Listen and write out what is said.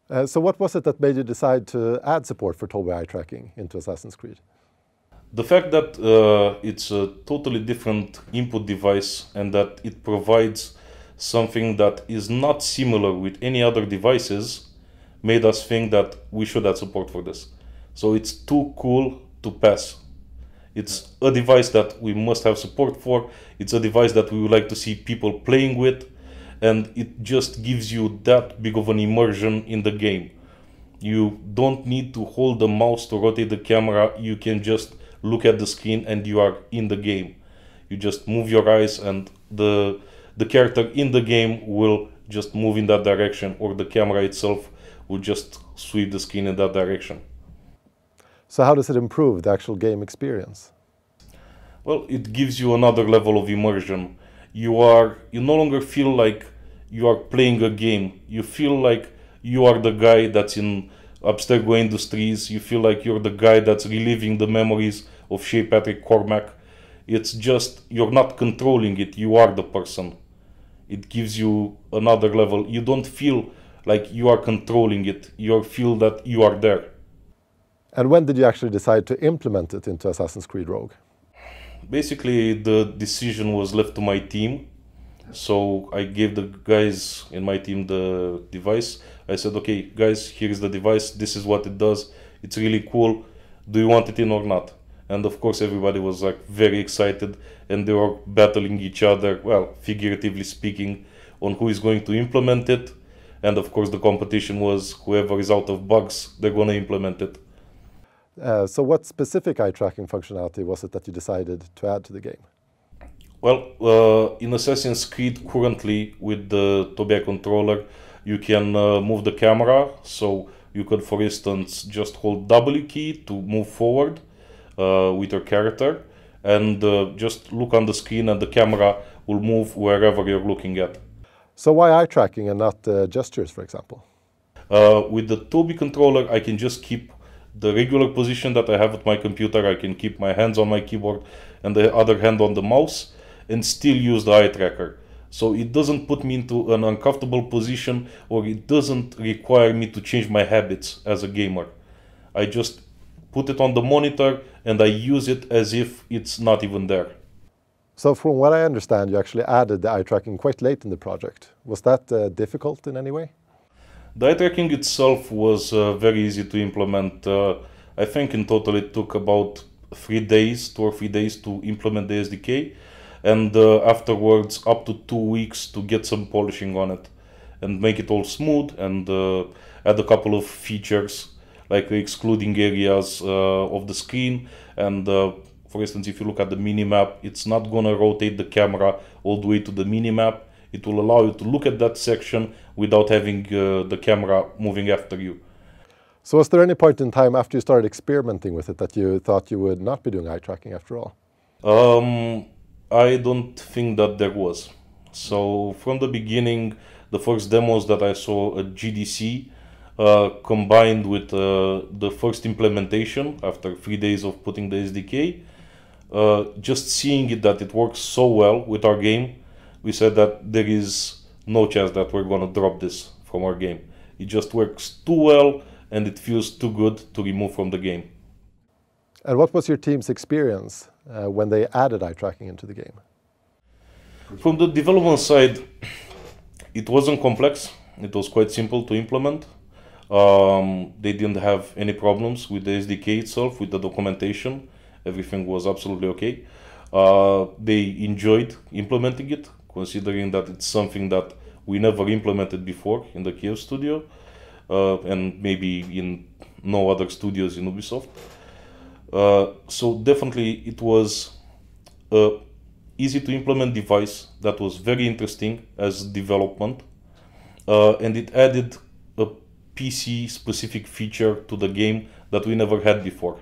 So what was it that made you decide to add support for Tobii eye tracking into Assassin's Creed? The fact that it's a totally different input device and that it provides something that is not similar with any other devices made us think that we should add support for this. So it's too cool to pass. It's a device that we must have support for. It's a device that we would like to see people playing with, and it just gives you that big of an immersion in the game. You don't need to hold the mouse to rotate the camera. You can just look at the screen and you are in the game. You just move your eyes and the character in the game will just move in that direction, or the camera itself will just sweep the screen in that direction. So how does it improve the actual game experience? Well, it gives you another level of immersion. You no longer feel like you are playing a game. You feel like you are the guy that's in Abstergo Industries. You feel like you're the guy that's reliving the memories of Shay Patrick Cormac. It's just, you're not controlling it, you are the person. It gives you another level. You don't feel like you are controlling it. You feel that you are there. And when did you actually decide to implement it into Assassin's Creed Rogue? Basically, the decision was left to my team. So I gave the guys in my team the device. I said, okay, guys, here's the device. This is what it does. It's really cool. Do you want it in or not? And of course, everybody was like very excited, and they were battling each other, well, figuratively speaking, on who is going to implement it. And of course, the competition was whoever is out of bugs, they're going to implement it. So what specific eye tracking functionality was it that you decided to add to the game? Well, in Assassin's Creed currently with the Tobii controller, you can move the camera. So you could, for instance, just hold W key to move forward with your character, and just look on the screen and the camera will move wherever you're looking at. So why eye tracking and not gestures, for example? With the Tobii controller, I can just keep the regular position that I have at my computer. I can keep my hands on my keyboard and the other hand on the mouse and still use the eye tracker. So it doesn't put me into an uncomfortable position, or it doesn't require me to change my habits as a gamer. I just put it on the monitor and I use it as if it's not even there. So from what I understand, you actually added the eye tracking quite late in the project. Was that difficult in any way? The eye tracking itself was very easy to implement. I think in total it took about 2 or 3 days to implement the SDK, and afterwards up to 2 weeks to get some polishing on it and make it all smooth, and add a couple of features like excluding areas of the screen. And for instance, if you look at the minimap, it's not going to rotate the camera all the way to the minimap. It will allow you to look at that section without having the camera moving after you. So was there any point in time after you started experimenting with it that you thought you would not be doing eye tracking after all? I don't think that there was. So from the beginning, the first demos that I saw at GDC, combined with the first implementation after 3 days of putting the SDK, just seeing it that it works so well with our game, we said that there is no chance that we're going to drop this from our game. It just works too well and it feels too good to remove from the game. And what was your team's experience when they added eye tracking into the game? From the development side, it wasn't complex. It was quite simple to implement. They didn't have any problems with the SDK itself, with the documentation. Everything was absolutely okay. They enjoyed implementing it, considering that it's something that we never implemented before in the Kiev studio, and maybe in no other studios in Ubisoft. So definitely it was an easy to implement device that was very interesting as development, and it added a PC specific feature to the game that we never had before.